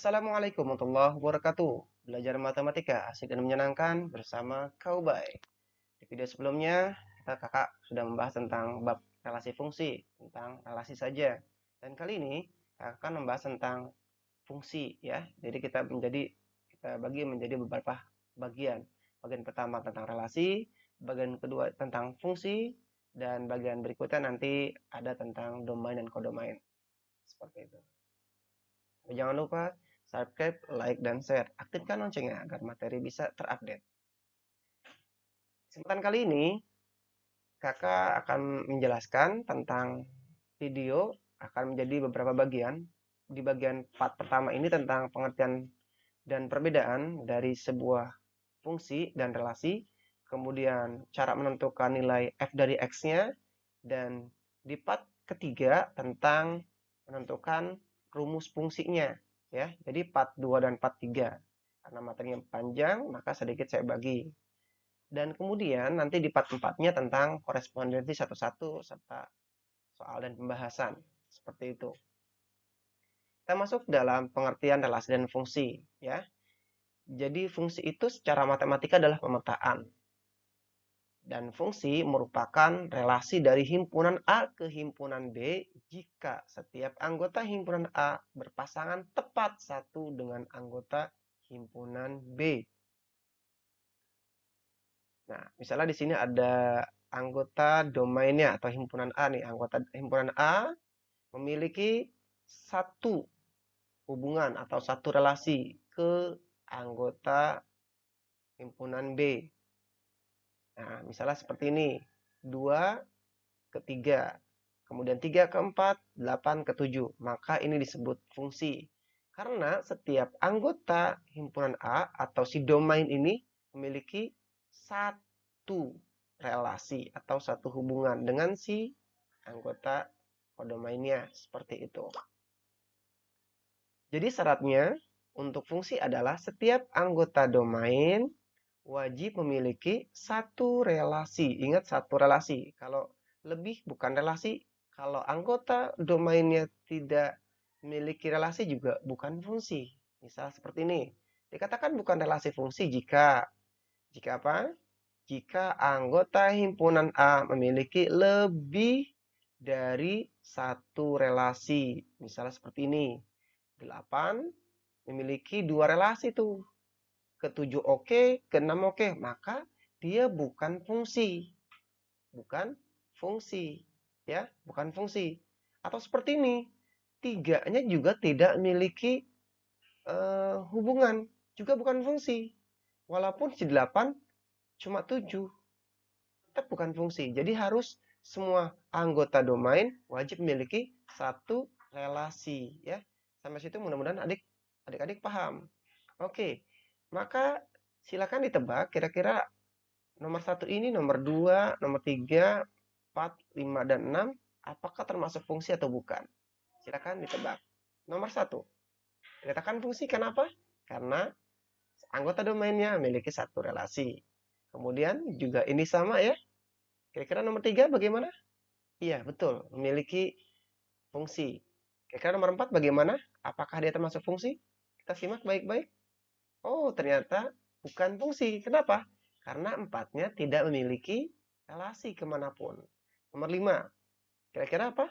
Assalamualaikum warahmatullahi wabarakatuh. Belajar matematika asik dan menyenangkan bersama Kaubay. Di video sebelumnya, kakak sudah membahas tentang bab relasi fungsi, tentang relasi saja. Dan kali ini, kakak akan membahas tentang fungsi ya. Jadi kita bagi menjadi beberapa bagian. Bagian pertama tentang relasi, bagian kedua tentang fungsi, dan bagian berikutnya nanti ada tentang domain dan kodomain. Seperti itu. Tapi jangan lupa subscribe, like, dan share. Aktifkan loncengnya agar materi bisa terupdate. Kesempatan kali ini, kakak akan menjelaskan tentang video akan menjadi beberapa bagian. Di bagian part pertama ini tentang pengertian dan perbedaan dari sebuah fungsi dan relasi. Kemudian cara menentukan nilai f dari x-nya. Dan di part ketiga tentang menentukan rumus fungsinya. Ya, jadi part 2 dan part 3. Karena materinya panjang, maka sedikit saya bagi. Dan kemudian nanti di part 4-nya tentang korespondensi satu-satu serta soal dan pembahasan. Seperti itu. Kita masuk dalam pengertian relasi dan fungsi, ya. Jadi fungsi itu secara matematika adalah pemetaan. Dan fungsi merupakan relasi dari himpunan A ke himpunan B jika setiap anggota himpunan A berpasangan tepat satu dengan anggota himpunan B. Nah, misalnya di sini ada anggota domainnya atau himpunan A nih. Anggota himpunan A memiliki satu hubungan atau satu relasi ke anggota himpunan B. Nah, misalnya seperti ini. 2 ke 3. Kemudian 3 ke 4, 8 ke 7. Maka ini disebut fungsi. Karena setiap anggota himpunan A atau si domain ini memiliki satu relasi atau satu hubungan dengan si anggota kodomainnya. Seperti itu. Jadi syaratnya untuk fungsi adalah setiap anggota domain wajib memiliki satu relasi. Ingat satu relasi. Kalau lebih bukan relasi. Kalau anggota domainnya tidak memiliki relasi juga bukan fungsi. Misal seperti ini. Dikatakan bukan relasi fungsi jika apa? Jika anggota himpunan A memiliki lebih dari satu relasi. Misalnya seperti ini. 8 memiliki dua relasi tuh. Ke-7 oke, ke-6 oke. Maka dia bukan fungsi. Bukan fungsi. Ya, bukan fungsi. Atau seperti ini. 3-nya juga tidak memiliki hubungan. Juga bukan fungsi. Walaupun si 8 cuma 7. Tetap bukan fungsi. Jadi harus semua anggota domain wajib memiliki satu relasi. Ya, sampai situ mudah-mudahan adik-adik paham. Oke, maka silakan ditebak kira-kira nomor 1 ini, nomor 2, nomor 3, 4, 5, dan 6 apakah termasuk fungsi atau bukan? Silakan ditebak. Nomor 1, dikatakan fungsi kenapa? Karena anggota domainnya memiliki satu relasi. Kemudian juga ini sama ya. Kira-kira nomor 3 bagaimana? Iya, betul, memiliki fungsi. Kira-kira nomor 4 bagaimana? Apakah dia termasuk fungsi? Kita simak baik-baik. Oh, ternyata bukan fungsi. Kenapa? Karena 4-nya tidak memiliki relasi kemanapun. Nomor 5. Kira-kira apa?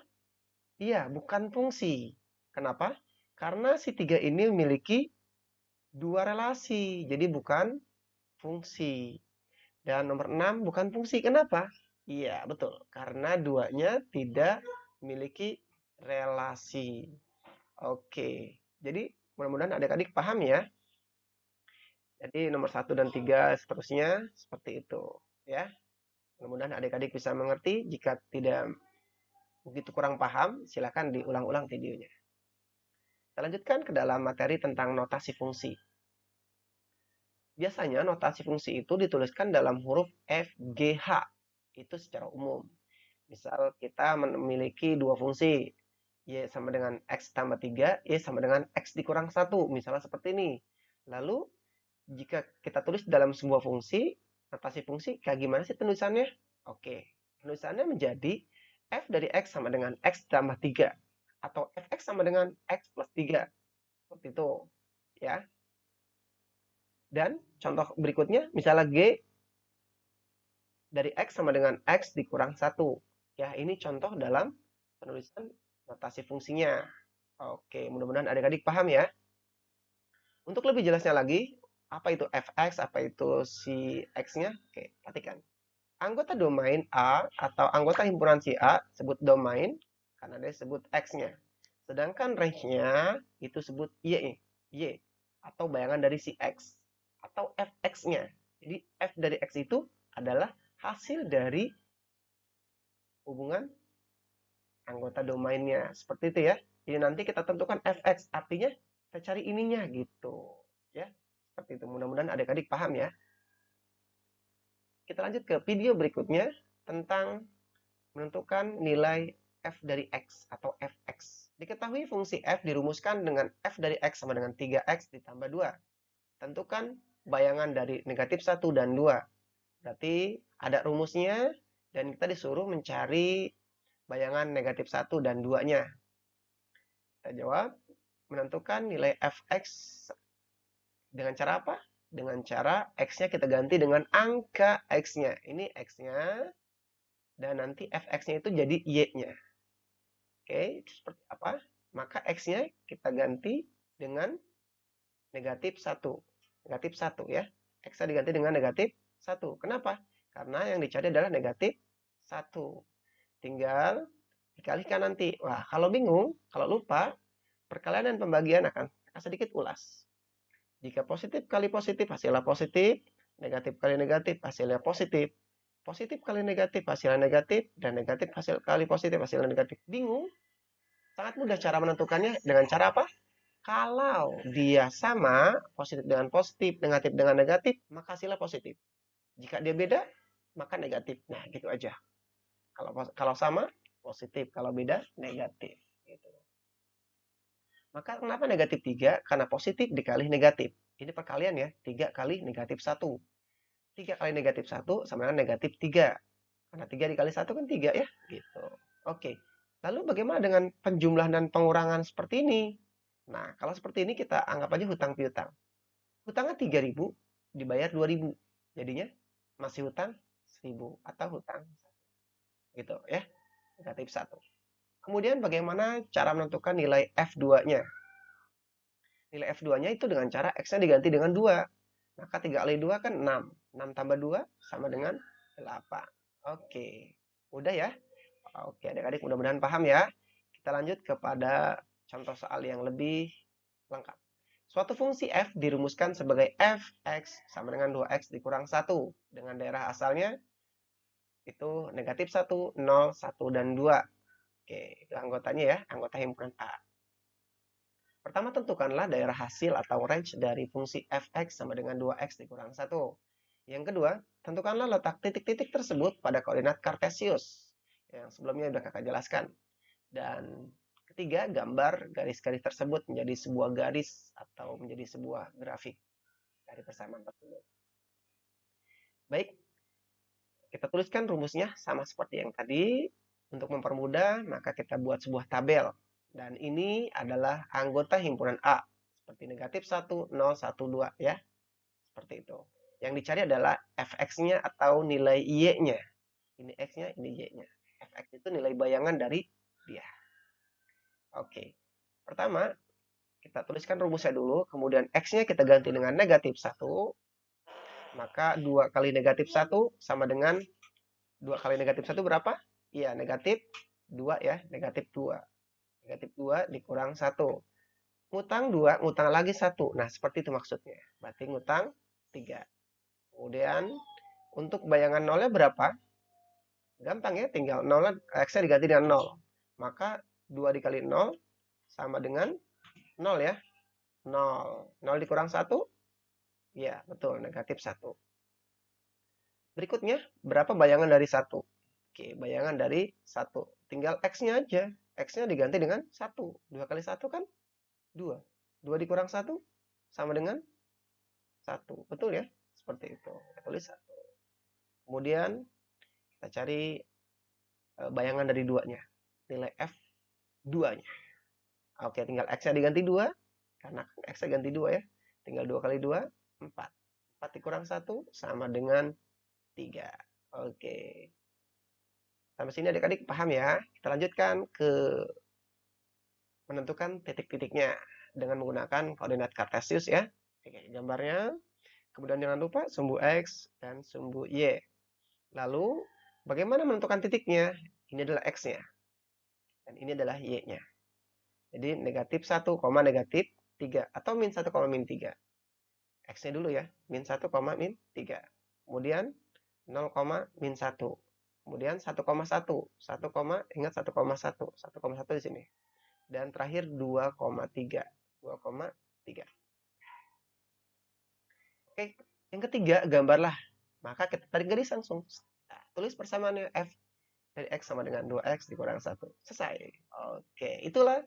Iya, bukan fungsi. Kenapa? Karena si 3 ini memiliki dua relasi. Jadi bukan fungsi. Dan nomor 6 bukan fungsi. Kenapa? Iya, betul. Karena duanya tidak memiliki relasi. Oke. Jadi mudah-mudahan adik-adik paham ya. Jadi nomor 1 dan 3 seterusnya seperti itu. Ya. Mudah-mudahan adik-adik bisa mengerti. Jika tidak begitu kurang paham, silakan diulang-ulang videonya. Kita lanjutkan ke dalam materi tentang notasi fungsi. Biasanya notasi fungsi itu dituliskan dalam huruf F, G, H. Itu secara umum. Misal kita memiliki dua fungsi. Y sama dengan X tambah 3, Y sama dengan X dikurang 1. Misalnya seperti ini. Lalu jika kita tulis dalam sebuah fungsi, notasi fungsi, kayak gimana sih tulisannya? Oke, tulisannya menjadi f dari x sama dengan x tambah 3. Atau fx sama dengan x plus 3. Seperti itu. ya. Dan contoh berikutnya, misalnya G dari X sama dengan X dikurang 1. Ya, ini contoh dalam penulisan notasi fungsinya. Oke, mudah-mudahan adik-adik paham ya. Untuk lebih jelasnya lagi, apa itu fx, apa itu si x-nya? Oke, perhatikan. Anggota domain A atau anggota himpunan si A sebut domain karena dia sebut x-nya. Sedangkan range-nya itu sebut y atau bayangan dari si x atau fx-nya. Jadi f dari x itu adalah hasil dari hubungan anggota domainnya. Seperti itu ya. Jadi nanti kita tentukan fx, artinya kita cari ininya gitu. Ya, seperti itu. Mudah-mudahan adik-adik paham ya. Kita lanjut ke video berikutnya tentang menentukan nilai f dari x atau fx. Diketahui fungsi f dirumuskan dengan f dari x sama dengan 3x ditambah 2. Tentukan bayangan dari negatif 1 dan 2. Berarti ada rumusnya dan kita disuruh mencari bayangan negatif 1 dan 2-nya. Kita jawab, menentukan nilai fx dengan cara apa? Dengan cara x-nya kita ganti dengan angka x-nya. Ini x-nya, dan nanti fx-nya itu jadi y-nya. Oke, seperti apa? Maka x-nya kita ganti dengan negatif 1. Negatif 1 ya. X-nya diganti dengan negatif 1. Kenapa? Karena yang dicari adalah negatif 1. Tinggal dikalikan nanti. Wah, kalau bingung, kalau lupa, perkalian dan pembagian akan sedikit ulas. Jika positif kali positif, hasilnya positif. Negatif kali negatif, hasilnya positif. Positif kali negatif, hasilnya negatif. Dan negatif kali positif, hasilnya negatif. Bingung? Sangat mudah cara menentukannya. Dengan cara apa? Kalau dia sama, positif dengan positif, negatif dengan negatif, maka hasilnya positif. Jika dia beda, maka negatif. Nah, gitu aja. Kalau sama, positif. Kalau beda, negatif. Gitu. Maka kenapa negatif 3? Karena positif dikali negatif. Ini perkalian ya, 3 kali negatif 1. 3 kali negatif 1 sama dengan negatif 3. Karena 3 dikali 1 kan 3 ya. Gitu. Oke. Lalu bagaimana dengan penjumlahan dan pengurangan seperti ini? Nah, kalau seperti ini kita anggap aja hutang piutang. Hutangnya 3.000, dibayar 2.000. Jadinya masih hutang 1.000 atau hutang 1. Gitu ya. Negatif 1. Kemudian bagaimana cara menentukan nilai F2-nya? Nilai F2-nya itu dengan cara X-nya diganti dengan 2. Maka 3 kali 2 kan 6. 6 tambah 2 sama dengan 8. Oke. Mudah ya? Oke, adik-adik mudah-mudahan paham ya. Kita lanjut kepada contoh soal yang lebih lengkap. Suatu fungsi f dirumuskan sebagai fx sama dengan 2x dikurang 1. Dengan daerah asalnya itu negatif 1, 0, 1, dan 2. Oke, itu anggotanya ya, anggota himpunan A. Pertama, tentukanlah daerah hasil atau range dari fungsi fx sama dengan 2x dikurang 1. Yang kedua, tentukanlah letak titik-titik tersebut pada koordinat Kartesius. Yang sebelumnya sudah kakak jelaskan. Dan ketiga, gambar garis-garis tersebut menjadi sebuah garis atau menjadi sebuah grafik dari persamaan tersebut. Baik, kita tuliskan rumusnya sama seperti yang tadi. Untuk mempermudah, maka kita buat sebuah tabel. Dan ini adalah anggota himpunan A. Seperti negatif 1, 0, 1, 2 ya. Seperti itu. Yang dicari adalah fx-nya atau nilai y-nya. Ini x-nya, ini y-nya. Fx itu nilai bayangan dari dia. Oke. Pertama, kita tuliskan rumusnya dulu. Kemudian x-nya kita ganti dengan negatif 1. Maka 2 kali negatif 1 sama dengan 2 kali negatif 1 berapa? Iya, negatif 2 ya. Negatif 2. Negatif 2 dikurang 1. Ngutang 2, ngutang lagi 1. Nah, seperti itu maksudnya. Berarti ngutang 3. Kemudian, untuk bayangan nolnya berapa? Gampang ya, tinggal 0, x-nya diganti dengan 0. Maka 2 dikali 0 sama dengan 0 ya. 0. 0 dikurang 1? Ya, betul, negatif 1. Berikutnya, berapa bayangan dari 1? Oke, bayangan dari 1. Tinggal X-nya aja. X-nya diganti dengan 1. 2 kali 1 kan 2. 2 dikurang 1 sama dengan 1. Betul ya? Seperti itu. Kita tulis 1. Kemudian, kita cari bayangan dari 2-nya. Nilai F2-nya. Oke, tinggal X-nya diganti 2. Karena X-nya ganti 2 ya. Tinggal 2 kali 2, 4. 4 dikurang 1 sama dengan 3. Oke. Sampai sini adik-adik paham ya? Kita lanjutkan ke menentukan titik-titiknya dengan menggunakan koordinat kartesius ya. Oke, gambarnya. Kemudian jangan lupa sumbu X dan sumbu Y. Lalu, bagaimana menentukan titiknya? Ini adalah X-nya. Dan ini adalah Y-nya. Jadi, negatif 1, negatif 3. Atau min 1, min 3. X-nya dulu ya. Min 1, min 3. Kemudian, 0, min 1. Kemudian 1,1. 1, ingat 1,1. 1,1 di sini. Dan terakhir 2,3. 2,3. Oke, yang ketiga, gambarlah. Maka kita tarik garis langsung. Nah, tulis persamaannya F dari X sama dengan 2X dikurang 1. Selesai. Oke, itulah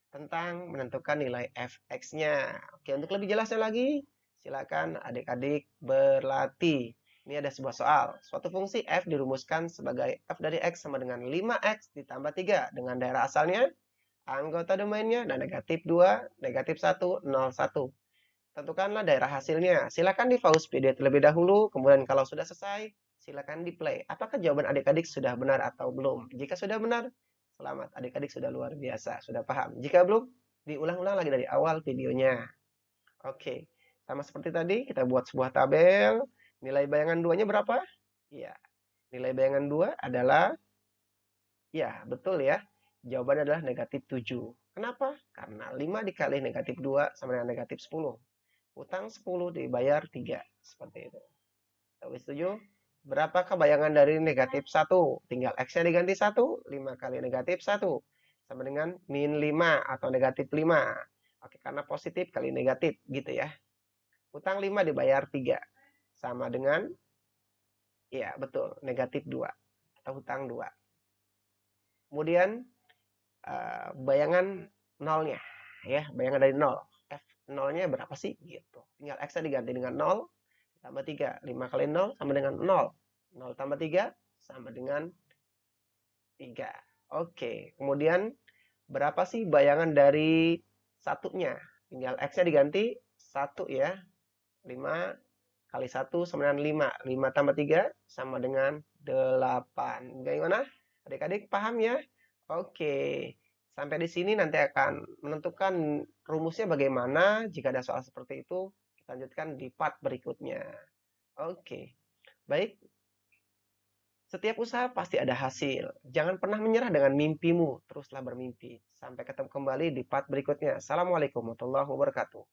tentang menentukan nilai Fx-nya. Oke, untuk lebih jelasnya lagi, silakan adik-adik berlatih. Ini ada sebuah soal. Suatu fungsi f dirumuskan sebagai f dari x sama dengan 5x ditambah 3 dengan daerah asalnya, anggota domainnya, dan negatif 2, negatif 1, 0, 1. Tentukanlah daerah hasilnya. Silakan di-pause video terlebih dahulu, kemudian kalau sudah selesai, silakan di-play. Apakah jawaban adik-adik sudah benar atau belum? Jika sudah benar, selamat, adik-adik sudah luar biasa, sudah paham. Jika belum, diulang-ulang lagi dari awal videonya. Oke, sama seperti tadi, kita buat sebuah tabel. Nilai bayangan 2-nya berapa? Iya, nilai bayangan 2 adalah, ya betul ya, jawabannya adalah negatif 7. Kenapa? Karena 5 dikali negatif 2 sama dengan negatif 10. Utang 10 dibayar 3. Seperti itu. Tapi setuju? Berapakah bayangan dari negatif 1? Tinggal X-nya diganti 1. 5 kali negatif 1. Sama dengan min 5 atau negatif 5. Oke, karena positif kali negatif. Gitu ya. Utang 5 dibayar 3. Sama dengan, ya betul, negatif 2. Atau hutang 2. Kemudian, bayangan nolnya. Ya, bayangan dari 0. F 0-nya berapa sih? Gitu. Tinggal X-nya diganti dengan 0. Tambah 3. 5 kali 0 sama dengan 0. 0 tambah 3 sama dengan 3. Oke. Kemudian berapa sih bayangan dari satunya? Tinggal X-nya diganti 1 ya. 5 kali 1 sama dengan 5. 5 tambah 3 sama dengan 8. Bagaimana? Adik-adik paham ya? Oke. Sampai di sini nanti akan menentukan rumusnya bagaimana. Jika ada soal seperti itu, kita lanjutkan di part berikutnya. Oke. Baik. Setiap usaha pasti ada hasil. Jangan pernah menyerah dengan mimpimu. Teruslah bermimpi. Sampai ketemu kembali di part berikutnya. Assalamualaikum warahmatullahi wabarakatuh.